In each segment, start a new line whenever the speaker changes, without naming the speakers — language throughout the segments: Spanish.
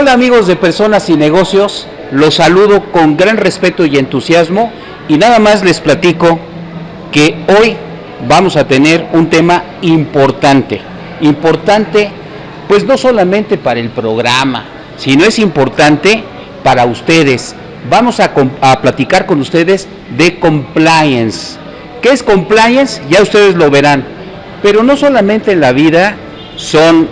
Hola amigos de Personas y Negocios, los saludo con gran respeto y entusiasmo y nada más les platico que hoy vamos a tener un tema importante, pues no solamente para el programa, sino es importante para ustedes. Vamos a platicar con ustedes de compliance. ¿Qué es compliance? Ya ustedes lo verán, pero no solamente en la vida son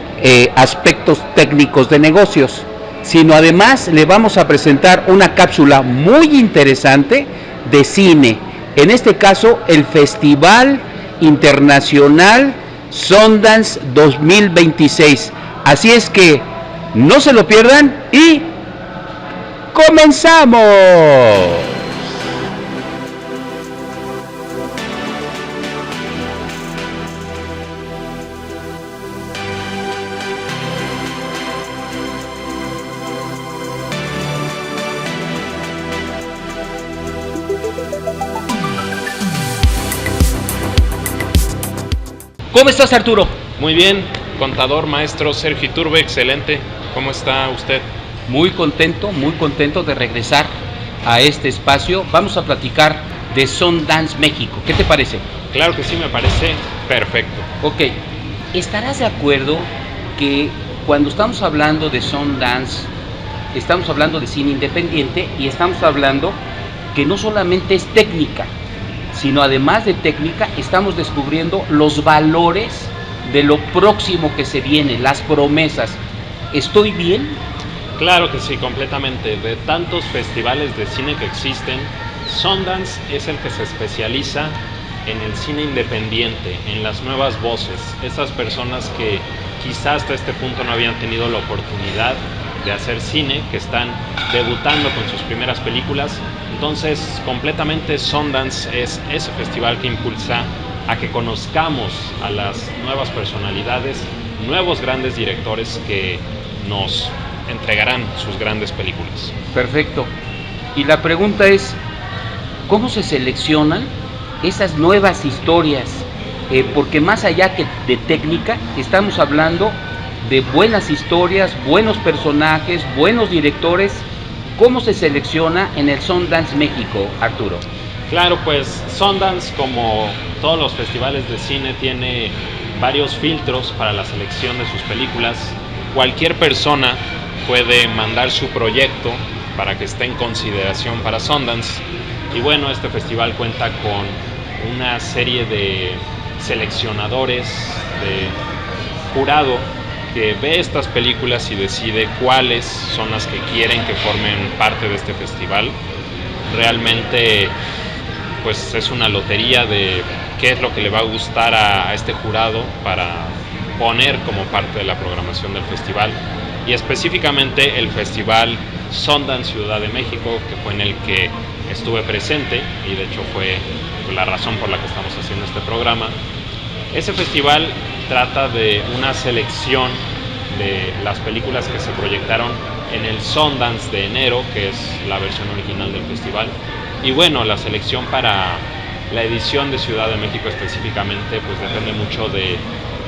aspectos técnicos de negocios, sino además le vamos a presentar una cápsula muy interesante de cine, en este caso el Festival Internacional Sundance 2026. Así es que no se lo pierdan y ¡comenzamos! ¿Cómo estás, Arturo?
Muy bien, contador maestro Sergio Iturbe, excelente. ¿Cómo está usted?
Muy contento de regresar a este espacio. Vamos a platicar de Sundance México. ¿Qué te parece?
Claro que sí, me parece perfecto.
Ok, ¿estarás de acuerdo que cuando estamos hablando de Sundance, estamos hablando de cine independiente y estamos hablando que no solamente es técnica, sino además de técnica estamos descubriendo los valores de lo próximo que se viene, las promesas? ¿Estoy bien?
Claro que sí, completamente. De tantos festivales de cine que existen, Sundance es el que se especializa en el cine independiente, en las nuevas voces, esas personas que quizás hasta este punto no habían tenido la oportunidad de hacer cine, que están debutando con sus primeras películas. Entonces, completamente Sundance es ese festival que impulsa a que conozcamos a las nuevas personalidades, nuevos grandes directores que nos entregarán sus grandes películas.
Perfecto. Y la pregunta es, ¿cómo se seleccionan esas nuevas historias? Porque más allá que de técnica, estamos hablando de buenas historias, buenos personajes, buenos directores. ¿Cómo se selecciona en el Sundance México, Arturo?
Claro, pues Sundance, como todos los festivales de cine, tiene varios filtros para la selección de sus películas. Cualquier persona puede mandar su proyecto para que esté en consideración para Sundance. Y bueno, este festival cuenta con una serie de seleccionadores, de jurado, que ve estas películas y decide cuáles son las que quieren que formen parte de este festival. Realmente pues es una lotería de qué es lo que le va a gustar a este jurado para poner como parte de la programación del festival. Y específicamente el festival Sundance Ciudad de México, que fue en el que estuve presente y de hecho fue la razón por la que estamos haciendo este programa. Ese festival trata de una selección de las películas que se proyectaron en el Sundance de enero, que es la versión original del festival. Y bueno, la selección para la edición de Ciudad de México específicamente, pues depende mucho de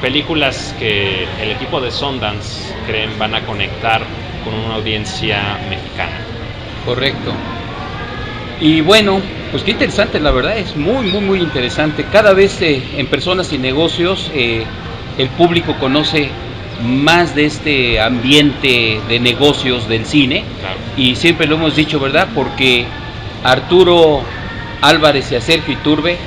películas que el equipo de Sundance creen van a conectar con una audiencia mexicana.
Correcto. Y bueno, pues qué interesante, la verdad es muy interesante. Cada vez en Personas y Negocios el público conoce más de este ambiente de negocios del cine.
Claro.
Y siempre lo hemos dicho, ¿verdad? Porque Arturo Álvarez y a Sergio Iturbe,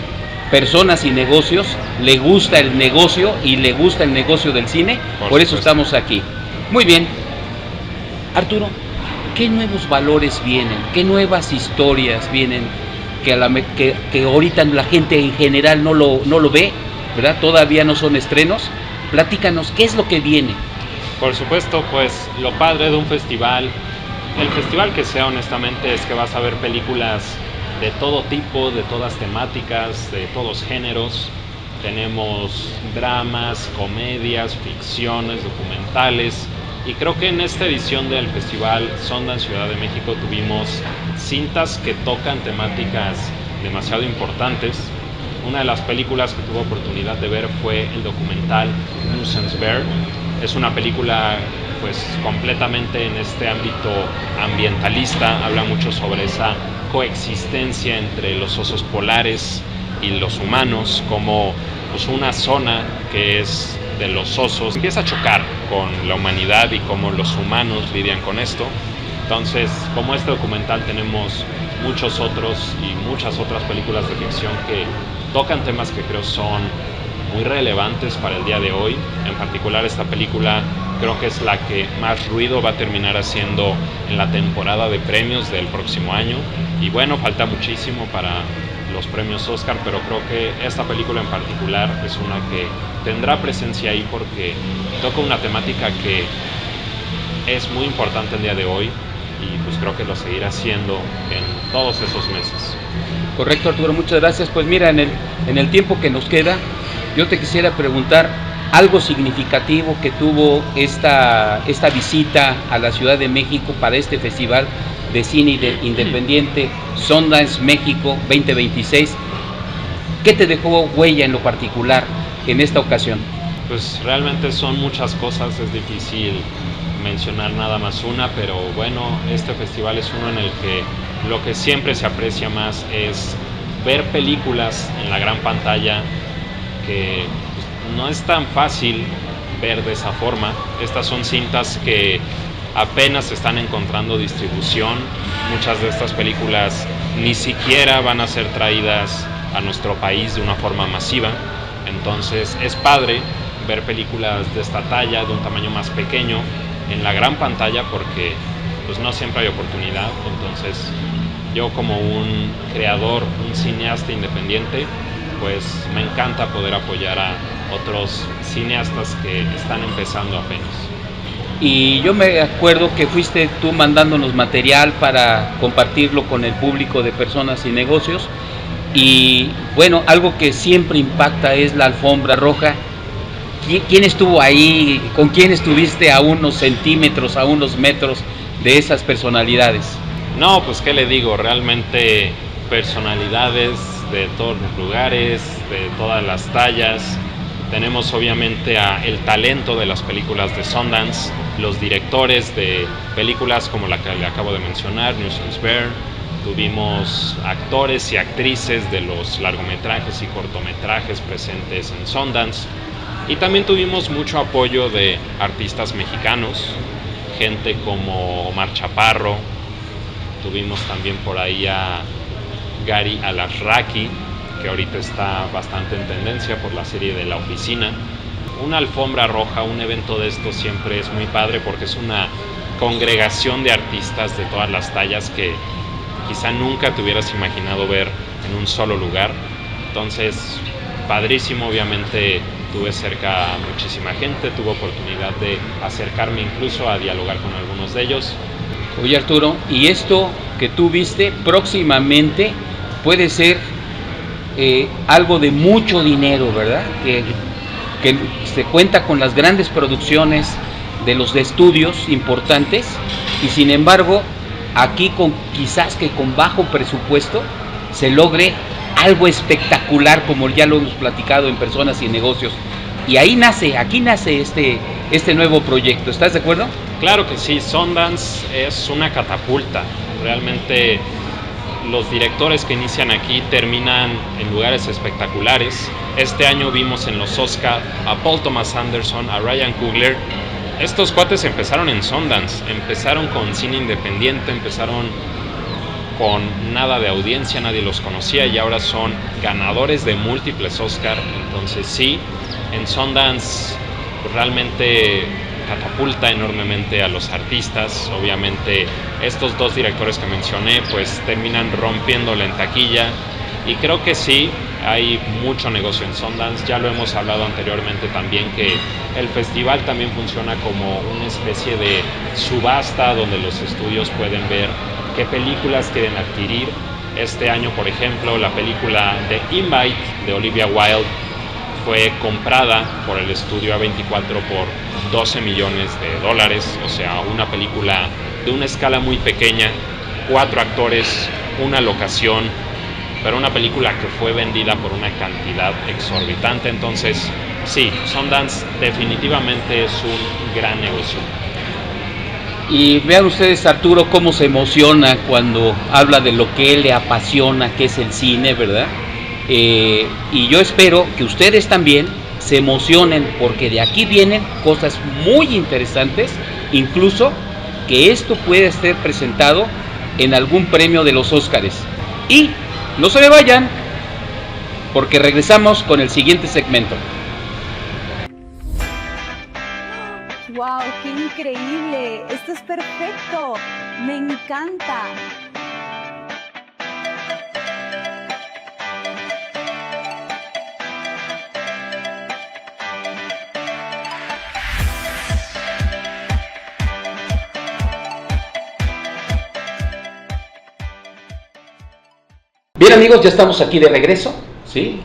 Personas y Negocios, le gusta el negocio y le gusta el negocio del cine, por eso estamos aquí. Muy bien, Arturo, ¿qué nuevos valores vienen? ¿Qué nuevas historias vienen que ahorita la gente en general no lo ve, ¿verdad? Todavía no son estrenos. Platícanos, ¿qué es lo que viene?
Por supuesto, pues lo padre de un festival, el festival que sea honestamente, es que vas a ver películas de todo tipo, de todas temáticas, de todos géneros. Tenemos dramas, comedias, ficciones, documentales. Y creo que en esta edición del Festival Sundance Ciudad de México tuvimos cintas que tocan temáticas demasiado importantes. Una de las películas que tuve oportunidad de ver fue el documental Nuisance Bear, Es una película pues completamente en este ámbito ambientalista, habla mucho sobre esa coexistencia entre los osos polares y los humanos, como pues una zona que es de los osos empieza a chocar con la humanidad y cómo los humanos lidian con esto. Entonces, como este documental, tenemos muchos otros y muchas otras películas de ficción que tocan temas que creo son muy relevantes para el día de hoy. En particular, esta película creo que es la que más ruido va a terminar haciendo en la temporada de premios del próximo año. Y bueno, falta muchísimo para los premios Oscar, pero creo que esta película en particular es una que tendrá presencia ahí porque toca una temática que es muy importante el día de hoy y pues creo que lo seguirá haciendo en todos esos meses.
Correcto, Arturo, muchas gracias. Pues mira, en el tiempo que nos queda, yo te quisiera preguntar algo significativo que tuvo esta visita a la Ciudad de México para este Festival de Cine Independiente Sundance México 2026. ¿Qué te dejó huella en lo particular en esta ocasión?
Pues realmente son muchas cosas, es difícil mencionar nada más una, pero bueno, este festival es uno en el que lo que siempre se aprecia más es ver películas en la gran pantalla que pues, no es tan fácil ver de esa forma. Estas son cintas que apenas están encontrando distribución. Muchas de estas películas ni siquiera van a ser traídas a nuestro país de una forma masiva. Entonces es padre ver películas de esta talla, de un tamaño más pequeño, en la gran pantalla porque pues no siempre hay oportunidad. Entonces yo como un creador, un cineasta independiente, pues me encanta poder apoyar a otros cineastas que están empezando apenas.
Y yo me acuerdo que fuiste tú mandándonos material para compartirlo con el público de Personas y Negocios. Y bueno, algo que siempre impacta es la alfombra roja. ¿Quién estuvo ahí? ¿Con quién estuviste a unos centímetros, a unos metros de esas personalidades?
No, pues qué le digo, realmente personalidades de todos los lugares, de todas las tallas. Tenemos obviamente el talento de las películas de Sundance, los directores de películas como la que le acabo de mencionar, Nuisance Bear. Tuvimos actores y actrices de los largometrajes y cortometrajes presentes en Sundance. Y también tuvimos mucho apoyo de artistas mexicanos, gente como Omar Chaparro. Tuvimos también por ahí a Gary Alasraqui, que ahorita está bastante en tendencia por la serie de La Oficina. Una alfombra roja, un evento de estos siempre es muy padre porque es una congregación de artistas de todas las tallas que quizá nunca te hubieras imaginado ver en un solo lugar. Entonces, padrísimo. Obviamente tuve cerca a muchísima gente, tuve oportunidad de acercarme incluso a dialogar con algunos de ellos.
Oye, Arturo, y esto que tú viste próximamente puede ser algo de mucho dinero, ¿verdad? Que se cuenta con las grandes producciones de los estudios importantes y sin embargo aquí quizás que con bajo presupuesto se logre algo espectacular como ya lo hemos platicado en Personas y Negocios. Y aquí nace este nuevo proyecto. ¿Estás de acuerdo?
Claro que sí, Sundance es una catapulta. Realmente los directores que inician aquí terminan en lugares espectaculares. Este año vimos en los Oscar a Paul Thomas Anderson, a Ryan Coogler. Estos cuates empezaron en Sundance, empezaron con cine independiente, empezaron con nada de audiencia, nadie los conocía y ahora son ganadores de múltiples Oscar. Entonces sí, en Sundance pues, realmente catapulta enormemente a los artistas. Obviamente estos dos directores que mencioné pues terminan rompiéndole en taquilla y creo que sí, hay mucho negocio en Sundance. Ya lo hemos hablado anteriormente también que el festival también funciona como una especie de subasta donde los estudios pueden ver qué películas quieren adquirir. Este año, por ejemplo, la película The Invite de Olivia Wilde fue comprada por el estudio A24 por $12 millones, o sea, una película de una escala muy pequeña, 4 actores, una locación, pero una película que fue vendida por una cantidad exorbitante. Entonces Sí, Sundance definitivamente es un gran negocio.
Y vean ustedes, Arturo, cómo se emociona cuando habla de lo que él le apasiona, que es el cine, ¿verdad? Y yo espero que ustedes también se emocionen, porque de aquí vienen cosas muy interesantes, incluso que esto puede ser presentado en algún premio de los Óscares. Y no se me vayan, porque regresamos con el siguiente segmento.
¡Wow! ¡Qué increíble! Esto es perfecto. Me encanta.
Bien, amigos, ya estamos aquí de regreso, ¿sí?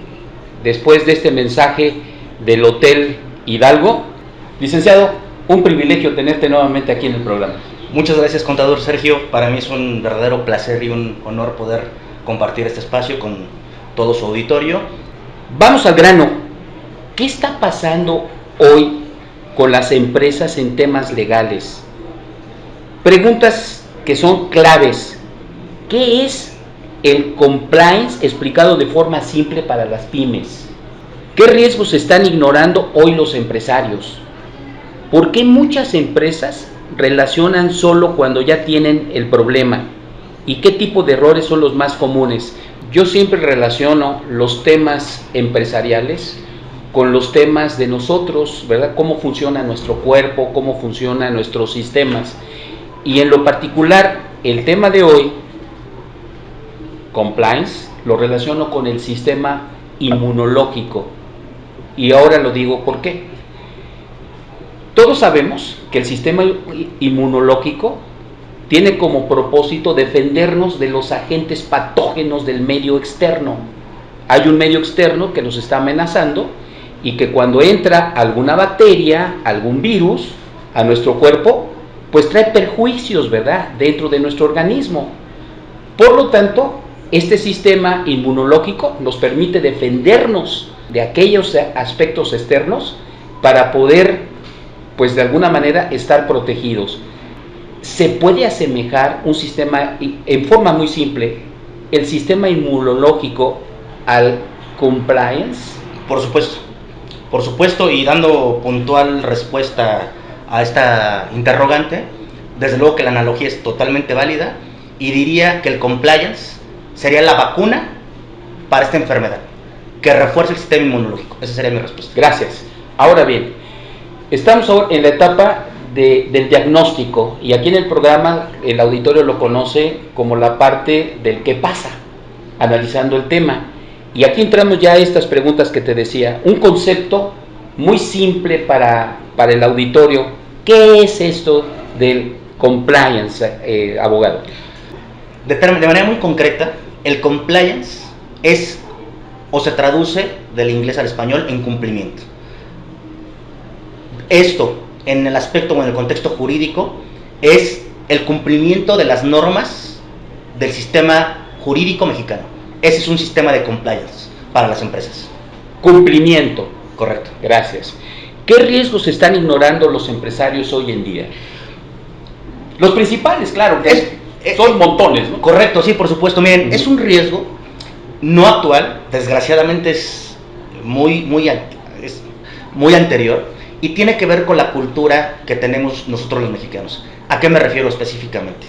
Después de este mensaje del Hotel Hidalgo. Licenciado, un privilegio tenerte nuevamente aquí en el programa.
Muchas gracias, contador Sergio. Para mí es un verdadero placer y un honor poder compartir este espacio con todo su auditorio.
Vamos al grano. ¿Qué está pasando hoy con las empresas en temas legales? Preguntas que son claves. ¿Qué es el compliance explicado de forma simple para las pymes? ¿Qué riesgos están ignorando hoy los empresarios? ¿Por qué muchas empresas relacionan solo cuando ya tienen el problema? ¿Y qué tipo de errores son los más comunes? Yo siempre relaciono los temas empresariales con los temas de nosotros, ¿verdad? Cómo funciona nuestro cuerpo, cómo funcionan nuestros sistemas. Y en lo particular, el tema de hoy, compliance, lo relaciono con el sistema inmunológico. Y ahora lo digo por qué. Todos sabemos que el sistema inmunológico tiene como propósito defendernos de los agentes patógenos del medio externo. Hay un medio externo que nos está amenazando y que cuando entra alguna bacteria, algún virus a nuestro cuerpo, pues trae perjuicios, ¿verdad?, dentro de nuestro organismo. Por lo tanto, este sistema inmunológico nos permite defendernos de aquellos aspectos externos para poder, pues de alguna manera, estar protegidos. Se puede asemejar un sistema, en forma muy simple, el sistema inmunológico al compliance.
Por supuesto, y dando puntual respuesta a esta interrogante, desde luego que la analogía es totalmente válida y diría que el compliance sería la vacuna para esta enfermedad, que refuerce el sistema inmunológico. Esa sería mi respuesta.
Gracias. Ahora bien, estamos ahora en la etapa del diagnóstico, y aquí en el programa el auditorio lo conoce como la parte del qué pasa, analizando el tema. Y aquí entramos ya a estas preguntas que te decía, un concepto muy simple para el auditorio. ¿Qué es esto del compliance, abogado?
De manera muy concreta, el compliance es, o se traduce del inglés al español, en cumplimiento. Esto, en el aspecto o en el contexto jurídico, es el cumplimiento de las normas del sistema jurídico mexicano. Ese es un sistema de compliance para las empresas.
Cumplimiento.
Correcto.
Gracias. ¿Qué riesgos están ignorando los empresarios hoy en día? Los principales, claro, son montones, ¿no?
Correcto, sí, por supuesto. Miren, es un riesgo no actual, desgraciadamente es muy anterior, y tiene que ver con la cultura que tenemos nosotros los mexicanos. ¿A qué me refiero específicamente?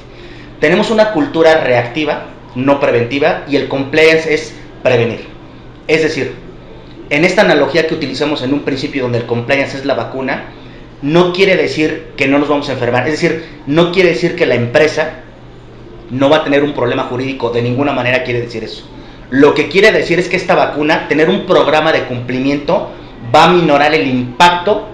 Tenemos una cultura reactiva, no preventiva, y el compliance es prevenir. Es decir, en esta analogía que utilizamos en un principio, donde el compliance es la vacuna, no quiere decir que no nos vamos a enfermar. Es decir, no quiere decir que la empresa no va a tener un problema jurídico. De ninguna manera quiere decir eso. Lo que quiere decir es que esta vacuna, tener un programa de cumplimiento, va a minorar el impacto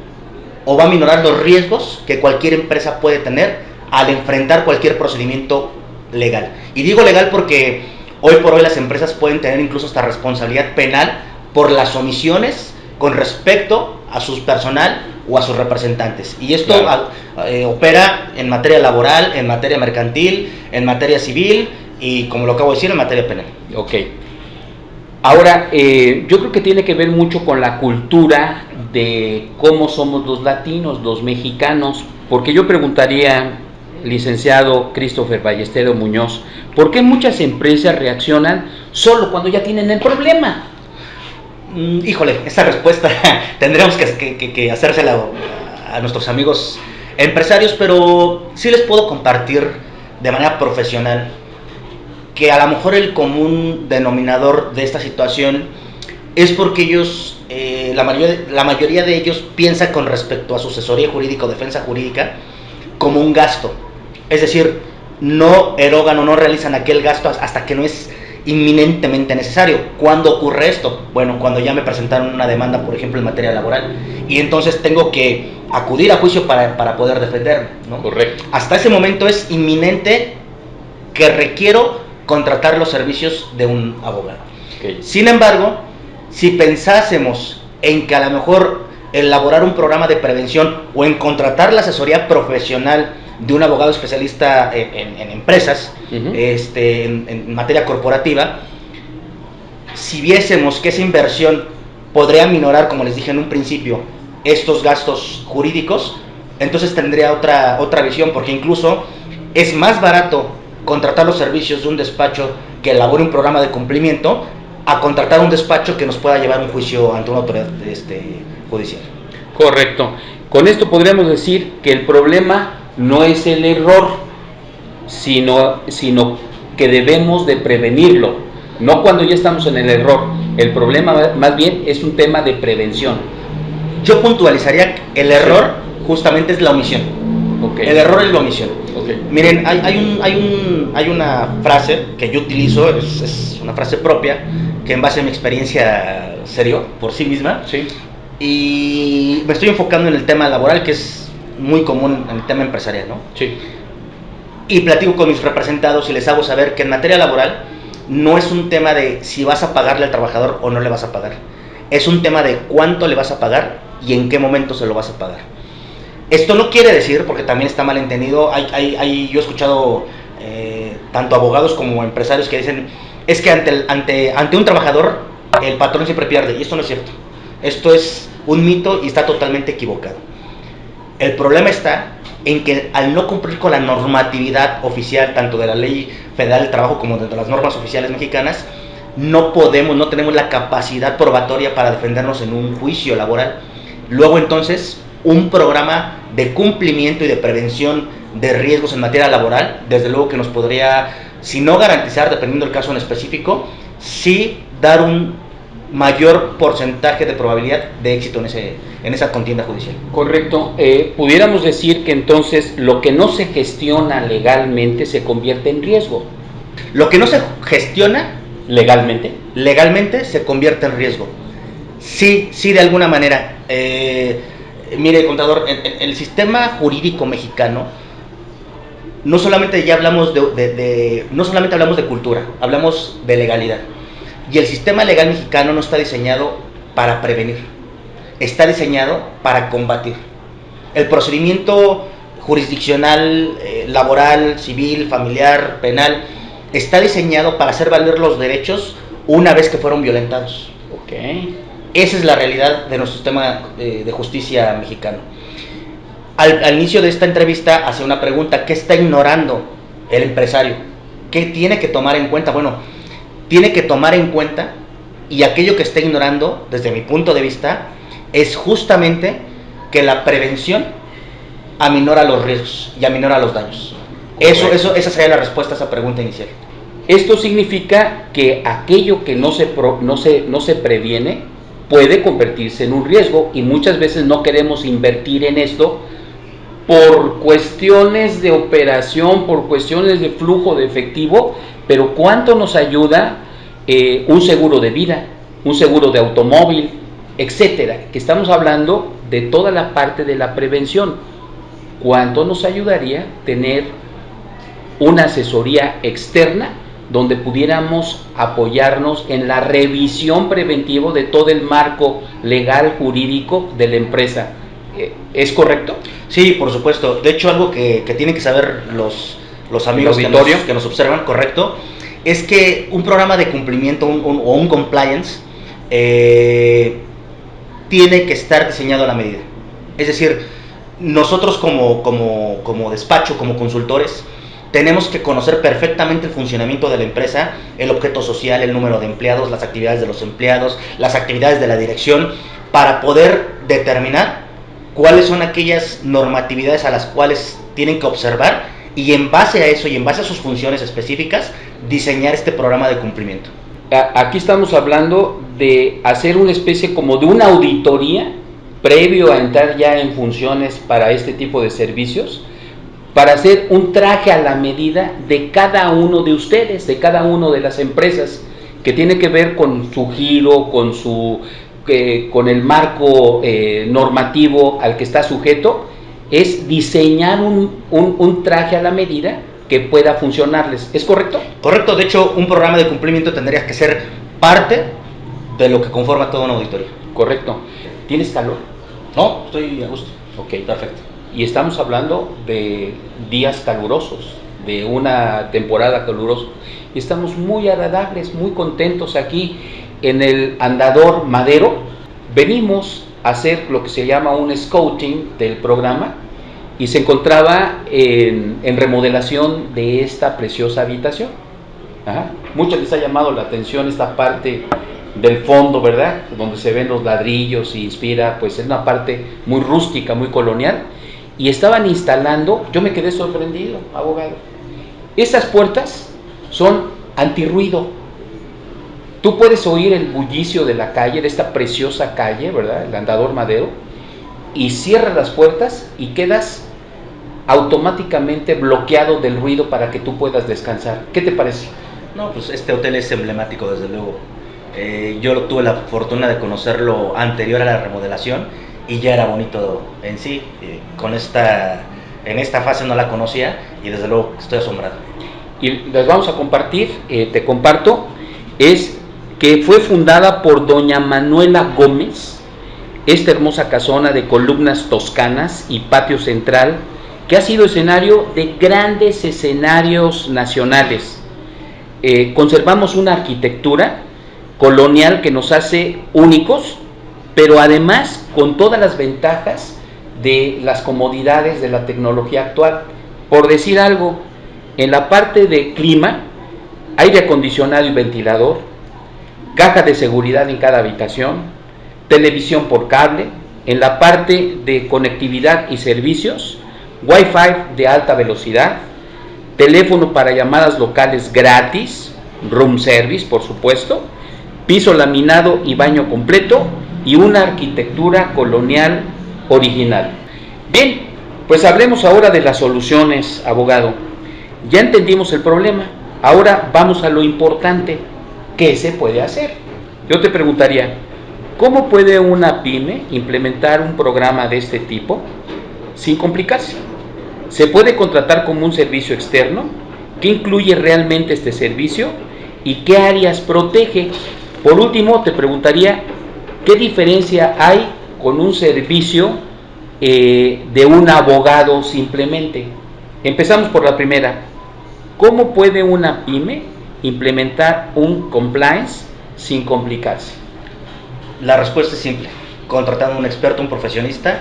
o va a minorar los riesgos que cualquier empresa puede tener al enfrentar cualquier procedimiento legal. Y digo legal porque hoy por hoy las empresas pueden tener incluso hasta responsabilidad penal por las omisiones con respecto a su personal o a sus representantes. Y esto opera en materia laboral, en materia mercantil, en materia civil y, como lo acabo de decir, en materia penal.
Ok. Ahora, yo creo que tiene que ver mucho con la cultura de cómo somos los latinos, los mexicanos, porque yo preguntaría, licenciado Christopher Ballesteros Muñoz, ¿por qué muchas empresas reaccionan solo cuando ya tienen el problema?
Híjole, esta respuesta tendríamos que hacérsela a nuestros amigos empresarios, pero sí les puedo compartir de manera profesional que a lo mejor el común denominador de esta situación es porque ellos, la mayoría de ellos piensa con respecto a su asesoría jurídica o defensa jurídica como un gasto. Es decir, no erogan o no realizan aquel gasto hasta que no es inminentemente necesario. ¿Cuándo ocurre esto? Bueno, cuando ya me presentaron una demanda, por ejemplo, en materia laboral, y entonces tengo que acudir a juicio para poder defenderme, ¿no?
Correcto.
Hasta ese momento es inminente que requiero contratar los servicios de un abogado.
Okay.
Sin embargo, si pensásemos en que a lo mejor elaborar un programa de prevención o en contratar la asesoría profesional de un abogado especialista en empresas,
uh-huh,
en materia corporativa, si viésemos que esa inversión podría minorar, como les dije en un principio, estos gastos jurídicos, entonces tendría otra visión, porque incluso es más barato contratar los servicios de un despacho que elabore un programa de cumplimiento a contratar un despacho que nos pueda llevar un juicio ante una autoridad judicial.
Correcto. Con esto podríamos decir que el problema no es el error, sino que debemos de prevenirlo, no cuando ya estamos en el error. El problema más bien es un tema de prevención.
Yo puntualizaría que el error justamente es la omisión.
Okay.
El error es la omisión.
Okay.
Miren, hay una frase que yo utilizo, es una frase propia, que en base a mi experiencia se dio por sí misma.
Sí.
Y me estoy enfocando en el tema laboral, que es muy común en el tema empresarial, ¿no?
Sí.
Y platico con mis representados y les hago saber que en materia laboral no es un tema de si vas a pagarle al trabajador o no le vas a pagar. Es un tema de cuánto le vas a pagar y en qué momento se lo vas a pagar. Esto no quiere decir, porque también está mal entendido, yo he escuchado tanto abogados como empresarios que dicen, es que ante un trabajador el patrón siempre pierde, y esto no es cierto. Esto es un mito y está totalmente equivocado. El problema está en que al no cumplir con la normatividad oficial, tanto de la Ley Federal del Trabajo como de las normas oficiales mexicanas, no tenemos la capacidad probatoria para defendernos en un juicio laboral. Luego entonces, un programa de cumplimiento y de prevención de riesgos en materia laboral, desde luego que nos podría, si no garantizar, dependiendo del caso en específico, sí dar un mayor porcentaje de probabilidad de éxito en esa contienda judicial.
Correcto. Pudiéramos decir que entonces lo que no se gestiona legalmente se convierte en riesgo.
Lo que no se gestiona legalmente se convierte en riesgo. Sí, de alguna manera. Mire, contador, en el sistema jurídico mexicano no solamente hablamos de cultura, hablamos de legalidad. Y el sistema legal mexicano no está diseñado para prevenir, está diseñado para combatir. El procedimiento jurisdiccional, laboral, civil, familiar, penal, está diseñado para hacer valer los derechos una vez que fueron violentados.
Okay.
Esa es la realidad de nuestro sistema de justicia mexicano. Al inicio de esta entrevista hacía una pregunta: ¿qué está ignorando el empresario? ¿Qué tiene que tomar en cuenta? Bueno, tiene que tomar en cuenta, y aquello que está ignorando, desde mi punto de vista, es justamente que la prevención aminora los riesgos y aminora los daños. Esa sería la respuesta a esa pregunta inicial.
Esto significa que aquello que no se previene puede convertirse en un riesgo, y muchas veces no queremos invertir en esto por cuestiones de operación, por cuestiones de flujo de efectivo. Pero ¿cuánto nos ayuda un seguro de vida, un seguro de automóvil, etcétera? Que estamos hablando de toda la parte de la prevención. ¿Cuánto nos ayudaría tener una asesoría externa donde pudiéramos apoyarnos en la revisión preventiva de todo el marco legal jurídico de la empresa? ¿Es correcto?
Sí, por supuesto. De hecho, algo que tienen que saber los amigos que nos observan, correcto, es que un programa de cumplimiento o un compliance tiene que estar diseñado a la medida. Es decir, nosotros como despacho, como consultores, tenemos que conocer perfectamente el funcionamiento de la empresa, el objeto social, el número de empleados, las actividades de los empleados, las actividades de la dirección, para poder determinar cuáles son aquellas normatividades a las cuales tienen que observar, y en base a eso y en base a sus funciones específicas, diseñar este programa de cumplimiento.
Aquí estamos hablando de hacer una especie como de una auditoría previo a entrar ya en funciones para este tipo de servicios, para hacer un traje a la medida de cada uno de ustedes, de cada una de las empresas, que tiene que ver con su giro, con el marco normativo al que está sujeto. Es diseñar un traje a la medida que pueda funcionarles. ¿Es correcto?
Correcto. De hecho, un programa de cumplimiento tendría que ser parte de lo que conforma toda una auditoría.
Correcto. ¿Tienes calor?
No, estoy a gusto.
Ok, perfecto. Y estamos hablando de días calurosos, de una temporada calurosa. Y estamos muy agradables, muy contentos aquí en el Andador Madero. Venimos a hacer lo que se llama un scouting del programa, y se encontraba en remodelación de esta preciosa habitación. Ajá. Muchos les ha llamado la atención esta parte del fondo, ¿verdad? Donde se ven los ladrillos y inspira, pues es una parte muy rústica, muy colonial. Y estaban instalando, yo me quedé sorprendido, abogado. Estas puertas son antirruido. Tú puedes oír el bullicio de la calle, de esta preciosa calle, ¿verdad? El Andador Madero, y cierras las puertas y quedas automáticamente bloqueado del ruido para que tú puedas descansar. ¿Qué te parece?
No, pues este hotel es emblemático, desde luego. Yo tuve la fortuna de conocerlo anterior a la remodelación y ya era bonito en sí. En esta fase no la conocía y desde luego estoy asombrado.
Y les vamos a compartir, te comparto, es que fue fundada por doña Manuela Gómez, esta hermosa casona de columnas toscanas y patio central, que ha sido escenario de grandes escenarios nacionales. Conservamos una arquitectura colonial que nos hace únicos, pero además con todas las ventajas de las comodidades de la tecnología actual. Por decir algo, en la parte de clima, aire acondicionado y ventilador, caja de seguridad en cada habitación, televisión por cable. En la parte de conectividad y servicios, Wi-Fi de alta velocidad, teléfono para llamadas locales gratis, room service por supuesto, piso laminado y baño completo, y una arquitectura colonial original. Bien, pues hablemos ahora de las soluciones, abogado. Ya entendimos el problema, ahora vamos a lo importante. ¿Qué se puede hacer? Yo te preguntaría, ¿cómo puede una pyme implementar un programa de este tipo sin complicarse? ¿Se puede contratar como un servicio externo? ¿Qué incluye realmente este servicio? ¿Y qué áreas protege? Por último, te preguntaría, ¿qué diferencia hay con un servicio de un abogado simplemente? Empezamos por la primera. ¿Cómo puede una pyme implementar un compliance sin complicarse?
La respuesta es simple: contratando a un experto, un profesionista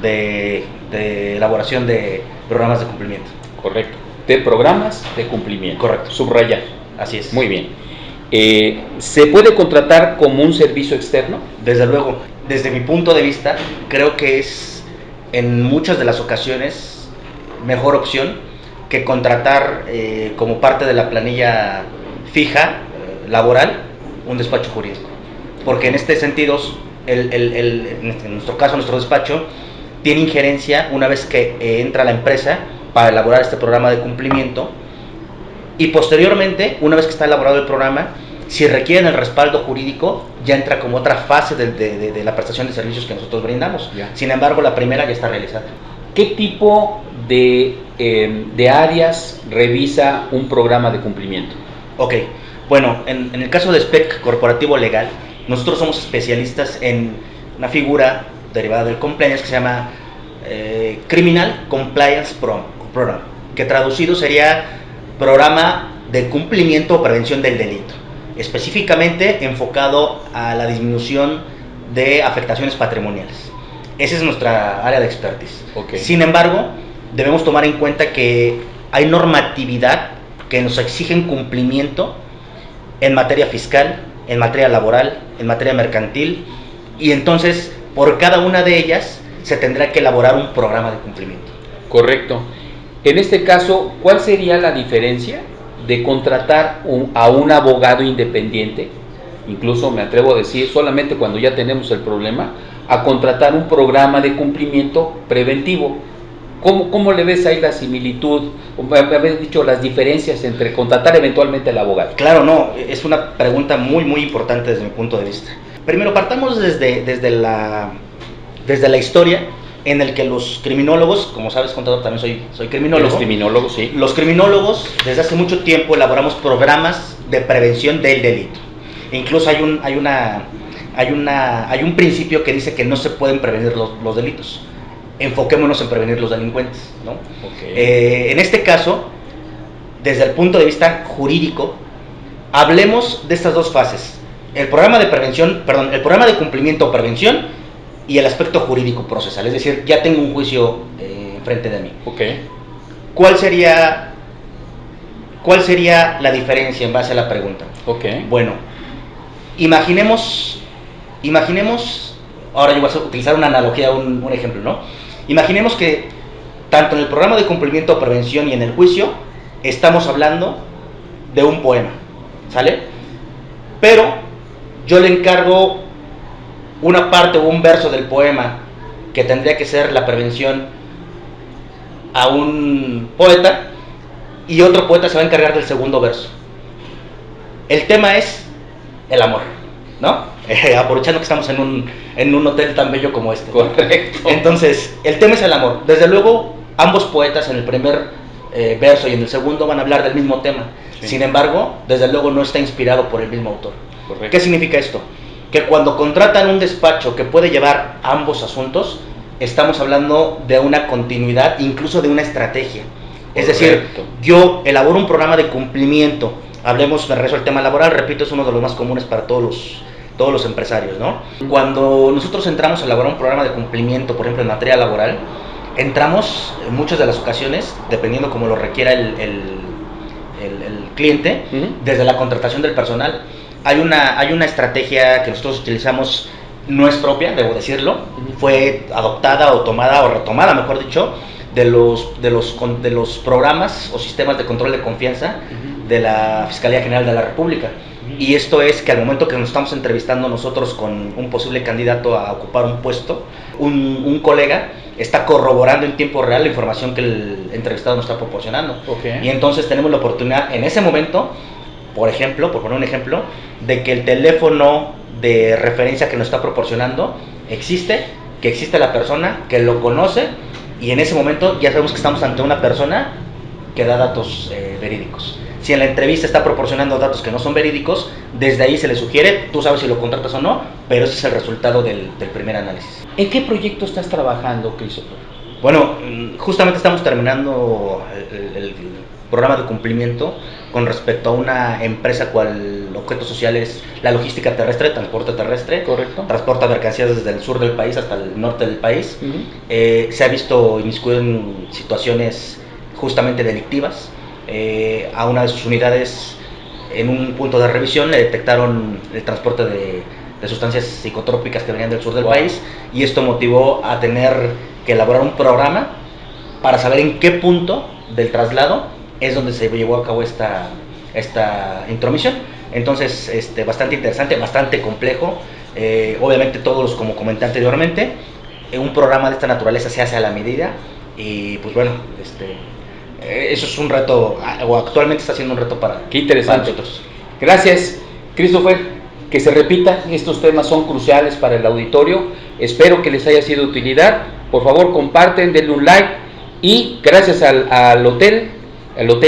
de elaboración de programas de cumplimiento.
Correcto. De programas de cumplimiento.
Correcto.
Subrayar.
Así es.
Muy bien. ¿Se puede contratar como un servicio externo?
Desde luego. Desde mi punto de vista, creo que es en muchas de las ocasiones mejor opción que contratar como parte de la planilla fija laboral un despacho jurídico. Porque en este sentido, en nuestro caso, nuestro despacho tiene injerencia una vez que entra la empresa para elaborar este programa de cumplimiento, y posteriormente, una vez que está elaborado el programa, si requieren el respaldo jurídico, ya entra como otra fase de la prestación de servicios que nosotros brindamos.
Ya.
Sin embargo, la primera ya está realizada.
¿Qué tipo de áreas revisa un programa de cumplimiento?
Ok, bueno, en el caso de SPEC corporativo legal, nosotros somos especialistas en una figura derivada del compliance que se llama Criminal Compliance Program, que traducido sería programa de cumplimiento o prevención del delito, específicamente enfocado a la disminución de afectaciones patrimoniales. Esa es nuestra área de expertise.
Okay.
Sin embargo, debemos tomar en cuenta que hay normatividad que nos exigen cumplimiento en materia fiscal, en materia laboral, en materia mercantil, y entonces por cada una de ellas se tendrá que elaborar un programa de cumplimiento.
Correcto. En este caso, ¿cuál sería la diferencia de contratar a un abogado independiente, incluso me atrevo a decir solamente cuando ya tenemos el problema, a contratar un programa de cumplimiento preventivo? ¿Cómo le ves ahí la similitud, me habéis dicho las diferencias entre contratar eventualmente al abogado?
Claro, no, es una pregunta muy importante desde mi punto de vista. Primero, partamos desde la historia, en el que los criminólogos, como sabes, contador, también soy criminólogo.
¿Eres criminólogo? Sí.
Los criminólogos, desde hace mucho tiempo, elaboramos programas de prevención del delito. E incluso hay un principio que dice que no se pueden prevenir los delitos. Enfoquémonos en prevenir los delincuentes, ¿no? Okay. En este caso, desde el punto de vista jurídico, hablemos de estas dos fases: el programa de cumplimiento o prevención y el aspecto jurídico procesal, es decir, ya tengo un juicio enfrente de mí.
Okay.
¿Cuál sería la diferencia en base a la pregunta?
Okay.
Bueno, imaginemos, ahora yo voy a utilizar una analogía, un ejemplo, ¿no? Imaginemos que tanto en el programa de cumplimiento o prevención y en el juicio estamos hablando de un poema, ¿sale? Pero yo le encargo una parte o un verso del poema que tendría que ser la prevención a un poeta, y otro poeta se va a encargar del segundo verso. El tema es el amor, ¿no? Aprovechando que estamos en un hotel tan bello como este.
Correcto.
Entonces, el tema es el amor. Desde luego, ambos poetas en el primer verso y en el segundo van a hablar del mismo tema. Sí. Sin embargo, desde luego no está inspirado por el mismo autor.
Correcto.
¿Qué significa esto? Que cuando contratan un despacho que puede llevar ambos asuntos, estamos hablando de una continuidad, incluso de una estrategia. Es decir, yo elaboro un programa de cumplimiento. Hablemos, me regreso al tema laboral, repito, es uno de los más comunes para todos los empresarios, ¿no? Cuando nosotros entramos a elaborar un programa de cumplimiento, por ejemplo en materia laboral, entramos en muchas de las ocasiones, dependiendo como lo requiera el cliente, desde la contratación del personal. Hay una estrategia que nosotros utilizamos, no es propia, debo decirlo, fue adoptada o tomada o retomada, mejor dicho, de los programas o sistemas de control de confianza de la Fiscalía General de la República. Y esto es que al momento que nos estamos entrevistando nosotros con un posible candidato a ocupar un puesto, un colega está corroborando en tiempo real la información que el entrevistado nos está proporcionando. Okay. Y entonces tenemos la oportunidad en ese momento, por ejemplo, por poner un ejemplo, de que el teléfono de referencia que nos está proporcionando existe, que existe la persona, que lo conoce, y en ese momento ya sabemos que estamos ante una persona que da datos verídicos. Si en la entrevista está proporcionando datos que no son verídicos, desde ahí se le sugiere, tú sabes si lo contratas o no, pero ese es el resultado del primer análisis.
¿En qué proyecto estás trabajando, Christopher?
Bueno, justamente estamos terminando el programa de cumplimiento con respecto a una empresa cual objeto social es la logística terrestre, transporte terrestre. Correcto. Transporta mercancías desde el sur del país hasta el norte del país. Se ha visto inmiscuido en situaciones justamente delictivas. A una de sus unidades, en un punto de revisión, le detectaron el transporte de sustancias psicotrópicas que venían del sur del país, y esto motivó a tener que elaborar un programa para saber en qué punto del traslado es donde se llevó a cabo esta intromisión. Entonces, bastante interesante, bastante complejo. Obviamente todos, como comenté anteriormente, un programa de esta naturaleza se hace a la medida, y pues bueno, eso es un reto, o actualmente está siendo un reto para nosotros.
Gracias, Christopher. Que se repita, estos temas son cruciales para el auditorio. Espero que les haya sido de utilidad. Por favor, comparten, denle un like. Y gracias al Hotel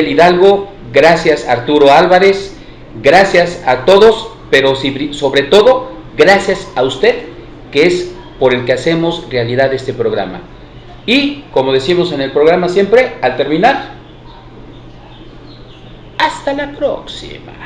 Hidalgo, gracias Arturo Álvarez, gracias a todos, pero sobre todo, gracias a usted, que es por el que hacemos realidad este programa. Y, como decimos en el programa siempre, al terminar,
Hasta la próxima.